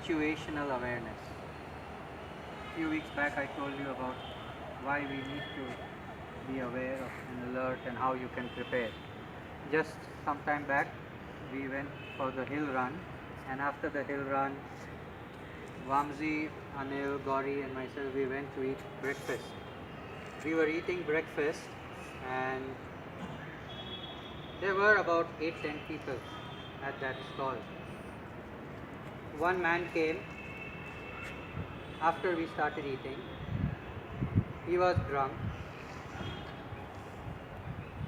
situational awareness. A few weeks back I told you about why we need to be aware of and alert and how you can prepare. Just some time back we went for the hill run, and after the hill run Vamsi, Anil, Gauri and myself, we went to eat breakfast. We were eating breakfast and there were about 8-10 people at that stall. One man came after we started eating. He was drunk,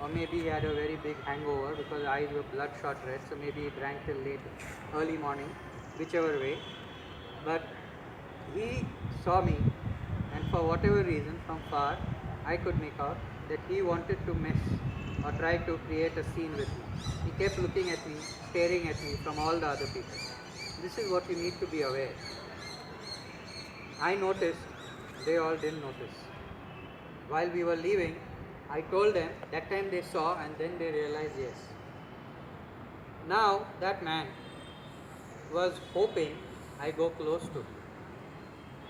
or maybe he had a very big hangover because eyes were bloodshot red, so maybe he drank till late, early morning, whichever way. But he saw me, and for whatever reason from far I could make out that he wanted to mess or try to create a scene with me. He kept looking at me, staring at me from all the other people. This is what you need to be aware. I noticed, they all didn't notice. While we were leaving, I told them, that time they saw and then they realized yes. Now that man was hoping I go close to him.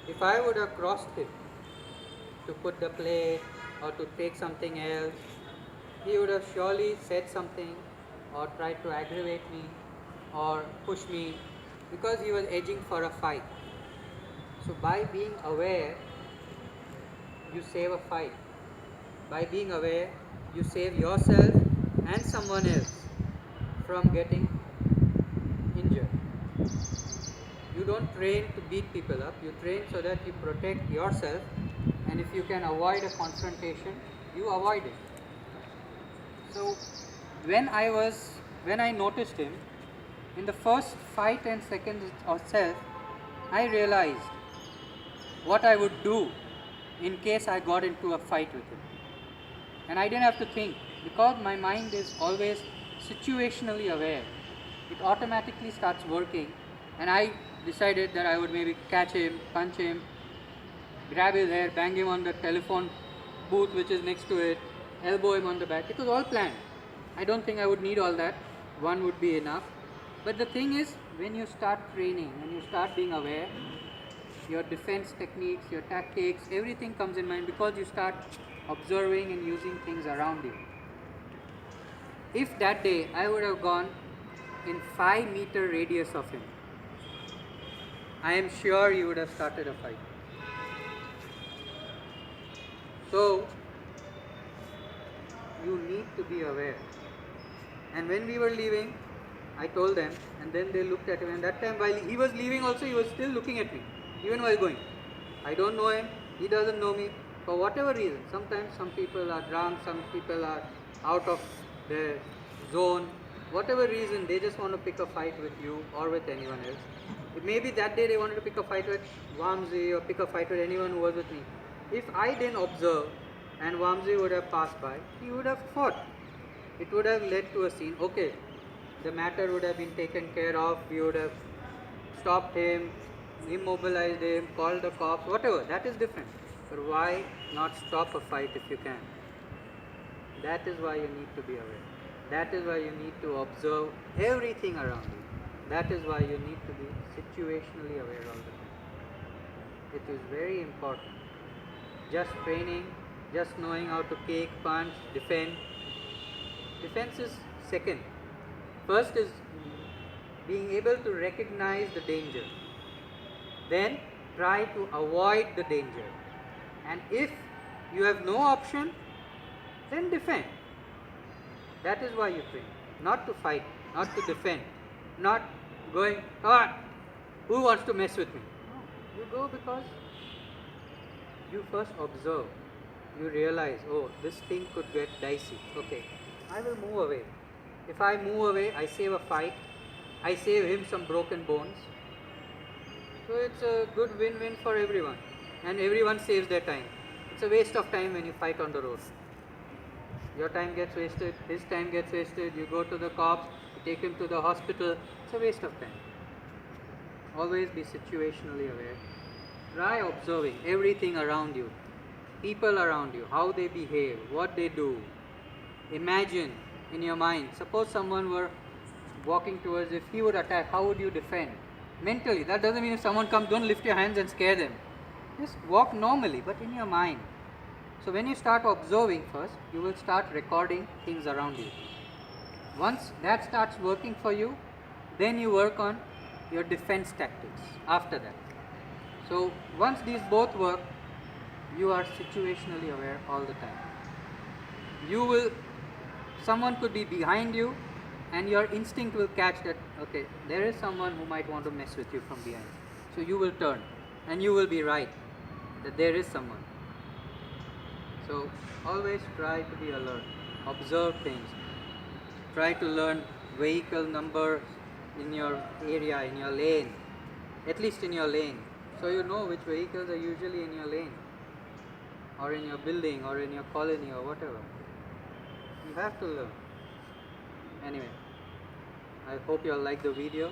If I would have crossed him to put the plate or to take something else, he would have surely said something or tried to aggravate me or push me because he was edging for a fight. So by being aware, you save a fight. By being aware, you save yourself and someone else from getting injured. You don't train to beat people up, you train so that you protect yourself, and if you can avoid a confrontation, you avoid it. So when I noticed him, in the first 5-10 seconds or so, I realized what I would do in case I got into a fight with him. And I didn't have to think, because my mind is always situationally aware. It automatically starts working, and I decided that I would maybe catch him, punch him, grab his hair, bang him on the telephone booth which is next to it, elbow him on the back. It was all planned. I don't think I would need all that. One would be enough. But the thing is, when you start training, when you start being aware, your defense techniques, your tactics, everything comes in mind because you start observing and using things around you. If that day I would have gone in 5-meter radius of him, I am sure you would have started a fight. So, you need to be aware. And when we were leaving, I told them, and then they looked at him, and that time while he was leaving also, he was still looking at me, even while going. I don't know him, he doesn't know me, for whatever reason. Sometimes some people are drunk, some people are out of their zone, whatever reason, they just want to pick a fight with you or with anyone else. Maybe that day they wanted to pick a fight with Vamsi or pick a fight with anyone who was with me. If I didn't observe and Vamsi would have passed by, he would have fought. It would have led to a scene. Okay, the matter would have been taken care of, we would have stopped him, immobilized him, called the cops, whatever, that is different. But why not stop a fight if you can? That is why you need to be aware. That is why you need to observe everything around you. That is why you need to be situationally aware all the time. It is very important. Just training, just knowing how to kick, punch, defend. Defense is second. First is being able to recognize the danger. Then try to avoid the danger. And if you have no option, then defend. That is why you train. Not to fight, not to defend, not going, come on, who wants to mess with me? No, you go because you first observe. You realize, oh, this thing could get dicey. Okay, I will move away. If I move away, I save a fight. I save him some broken bones. So it's a good win-win for everyone. And everyone saves their time. It's a waste of time when you fight on the road. Your time gets wasted, his time gets wasted, you go to the cops, you take him to the hospital. It's a waste of time. Always be situationally aware. Try observing everything around you, people around you, how they behave, what they do. Imagine in your mind, suppose someone were walking towards, if he would attack, how would you defend? Mentally. That doesn't mean if someone comes, don't lift your hands and scare them. Just walk normally, but in your mind. So when you start observing first, you will start recording things around you. Once that starts working for you, then you work on your defense tactics after that. So once these both work, you are situationally aware all the time. Someone could be behind you, and your instinct will catch that, okay, there is someone who might want to mess with you from behind. So you will turn, and you will be right that there is someone. So always try to be alert, observe things, try to learn vehicle numbers in your area, in your lane, at least in your lane, so you know which vehicles are usually in your lane, or in your building, or in your colony, or whatever. You have to learn. Anyway, I hope you all like the video.